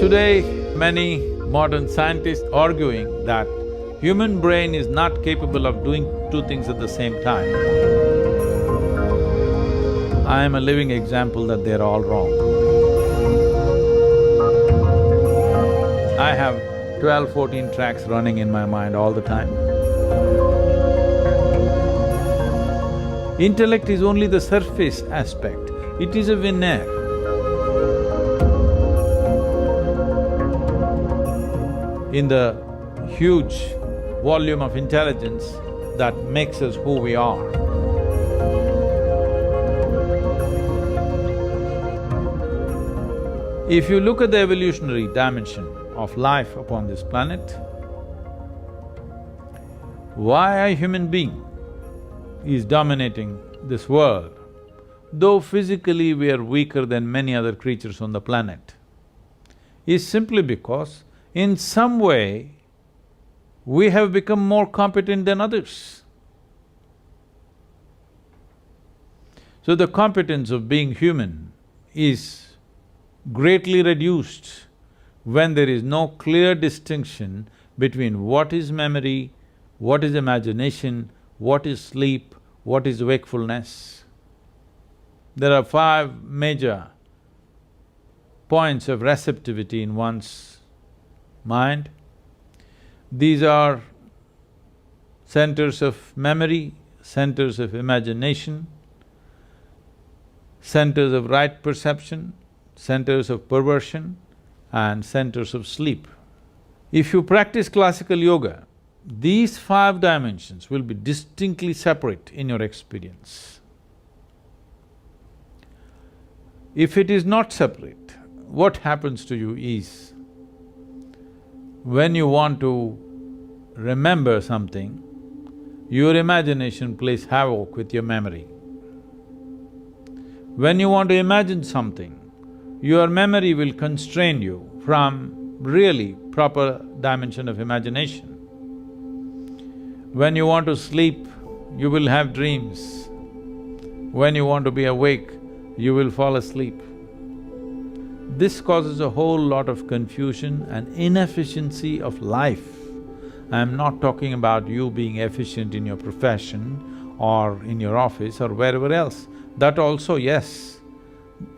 Today, many modern scientists arguing that human brain is not capable of doing two things at the same time. I am a living example that they're all wrong. I have 12, 14 tracks running in my mind all the time. Intellect is only the surface aspect, it is a veneer. In the huge volume of intelligence that makes us who we are. If you look at the evolutionary dimension of life upon this planet, why a human being is dominating this world, though physically we are weaker than many other creatures on the planet, is simply because in some way we have become more competent than others. So the competence of being human is greatly reduced when there is no clear distinction between what is memory, what is imagination, what is sleep, what is wakefulness. There are 5 major points of receptivity in one's mind. These are centers of memory, centers of imagination, centers of right perception, centers of perversion, and centers of sleep. If you practice classical yoga, these 5 dimensions will be distinctly separate in your experience. If it is not separate, what happens to you is, when you want to remember something, your imagination plays havoc with your memory. When you want to imagine something, your memory will constrain you from really proper dimension of imagination. When you want to sleep, you will have dreams. When you want to be awake, you will fall asleep. This causes a whole lot of confusion and inefficiency of life. I am not talking about you being efficient in your profession or in your office or wherever else. That also, yes,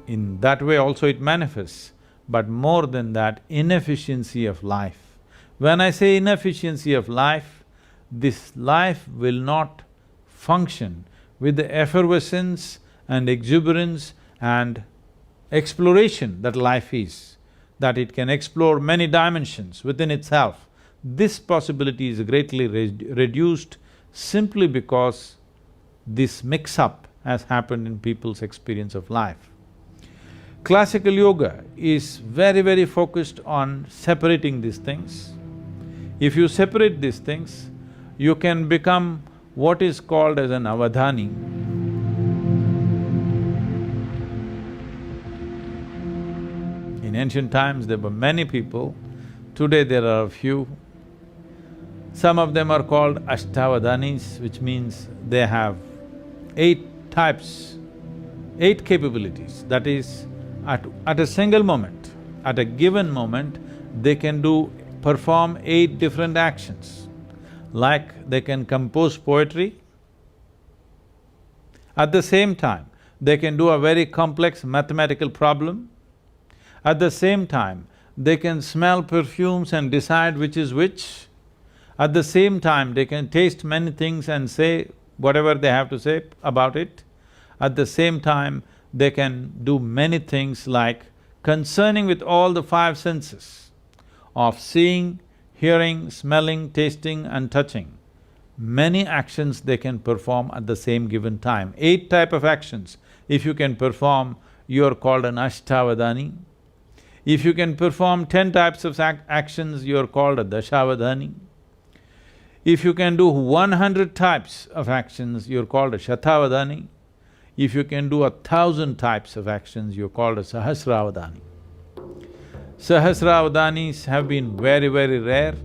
in that way also it manifests, but more than that, inefficiency of life. When I say inefficiency of life, this life will not function with the effervescence and exuberance and exploration that life is, that it can explore many dimensions within itself. This possibility is greatly reduced simply because this mix-up has happened in people's experience of life. Classical yoga is very, very focused on separating these things. If you separate these things, you can become what is called as an Avadhani. In ancient times, there were many people, today there are a few. Some of them are called Avadhanis, which means they have 8 types, 8 capabilities. That is, at a single moment, at a given moment, they can perform 8 different actions. Like they can compose poetry, at the same time, they can do a very complex mathematical problem. At the same time, they can smell perfumes and decide which is which. At the same time, they can taste many things and say whatever they have to say about it. At the same time, they can do many things like concerning with all the 5 senses of seeing, hearing, smelling, tasting and touching. Many actions they can perform at the same given time. 8 type of actions, if you can perform, you are called an Ashtavadhani. If you can perform 10 types of actions, you are called a Dashavadhani. If you can do 100 types of actions, you're called a Shatavadhani. If you can do 1,000 types of actions, you're called a Sahasravadhani. Sahasravadhanis have been very, very rare.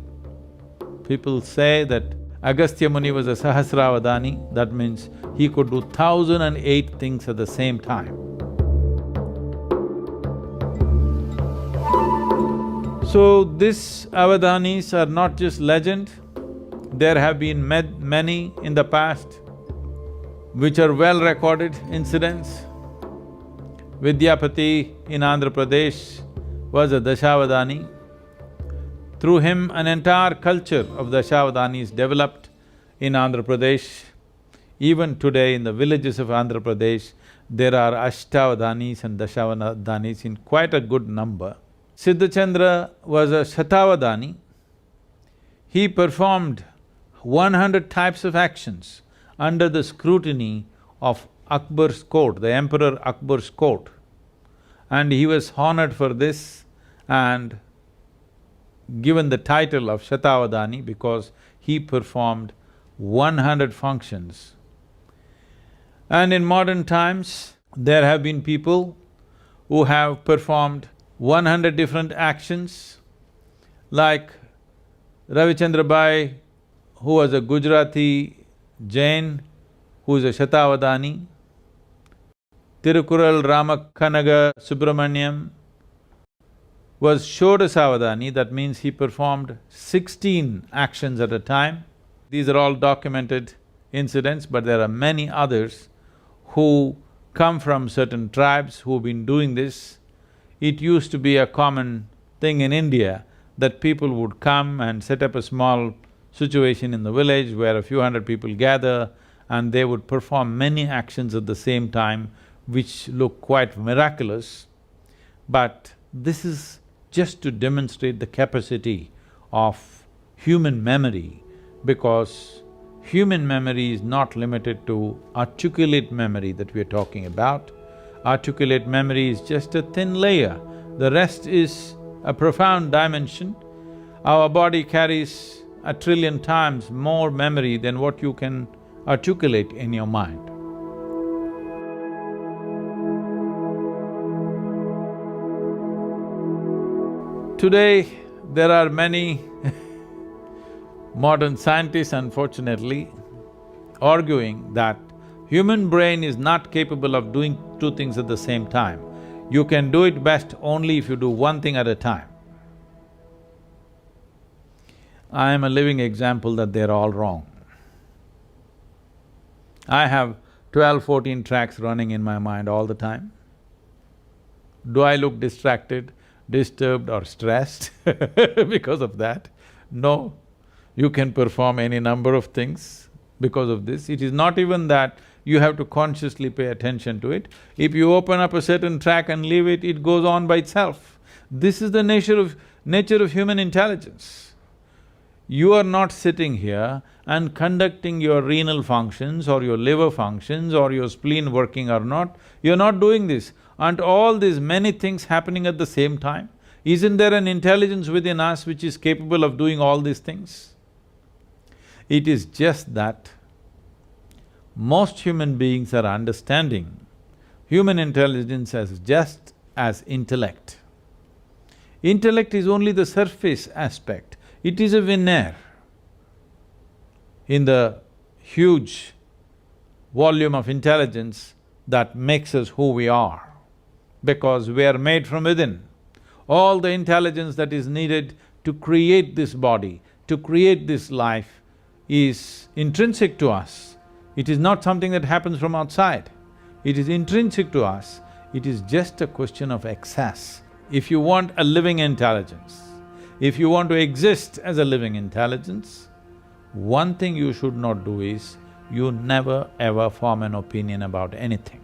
People say that Agastya Muni was a Sahasravadhani, that means he could do 1,008 things at the same time. So these Avadhanis are not just legend, there have been many in the past which are well-recorded incidents. Vidyapati in Andhra Pradesh was a Dashavadhani. Through him, an entire culture of Dashavadhanis developed in Andhra Pradesh. Even today in the villages of Andhra Pradesh, there are Ashtavadhanis and Dashavadhanis in quite a good number. Siddhachandra was a Shatavadhani. He performed 100 types of actions under the scrutiny of Akbar's court, the Emperor Akbar's court. And he was honored for this and given the title of Shatavadhani because he performed 100 functions. And in modern times, there have been people who have performed 100 different actions, like Ravichandra Bai, who was a Gujarati Jain, who is a Shatavadhani. Tirukural Ramakanaga Subramaniam was Shodasavadhani, that means he performed 16 actions at a time. These are all documented incidents, but there are many others who come from certain tribes who've been doing this. It used to be a common thing in India that people would come and set up a small situation in the village where a few hundred people gather and they would perform many actions at the same time which look quite miraculous. But this is just to demonstrate the capacity of human memory, because human memory is not limited to articulate memory that we are talking about. Articulate memory is just a thin layer, the rest is a profound dimension. Our body carries 1 trillion times more memory than what you can articulate in your mind. Today, there are many modern scientists, unfortunately, arguing that human brain is not capable of doing two things at the same time. You can do it best only if you do one thing at a time. I am a living example that they're all wrong. I have 12, 14 tracks running in my mind all the time. Do I look distracted, disturbed or stressed because of that? No. You can perform any number of things because of this. It is not even that you have to consciously pay attention to it. If you open up a certain track and leave it, it goes on by itself. This is the nature of human intelligence. You are not sitting here and conducting your renal functions or your liver functions or your spleen working or not. You're not doing this. Aren't all these many things happening at the same time? Isn't there an intelligence within us which is capable of doing all these things? It is just that most human beings are understanding human intelligence as just as intellect. Intellect is only the surface aspect, it is a veneer in the huge volume of intelligence that makes us who we are, because we are made from within. All the intelligence that is needed to create this body, to create this life is intrinsic to us. It is not something that happens from outside. It is intrinsic to us. It is just a question of access. If you want a living intelligence, if you want to exist as a living intelligence, one thing you should not do is, you never ever form an opinion about anything.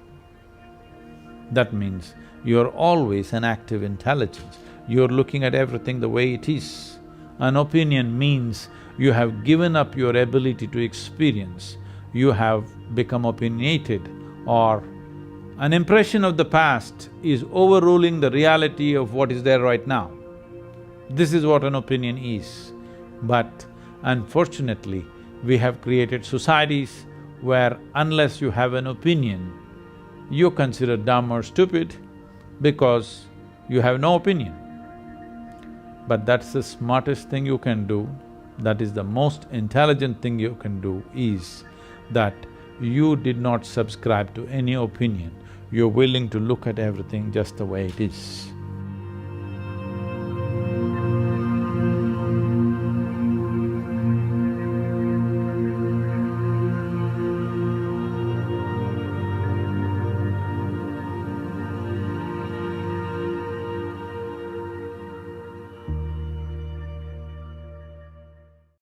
That means you're always an active intelligence, you're looking at everything the way it is. An opinion means you have given up your ability to experience, you have become opinionated, or an impression of the past is overruling the reality of what is there right now. This is what an opinion is. But unfortunately, we have created societies where unless you have an opinion, you're considered dumb or stupid because you have no opinion. But that's the smartest thing you can do, that is the most intelligent thing you can do, is that you did not subscribe to any opinion, you're willing to look at everything just the way it is.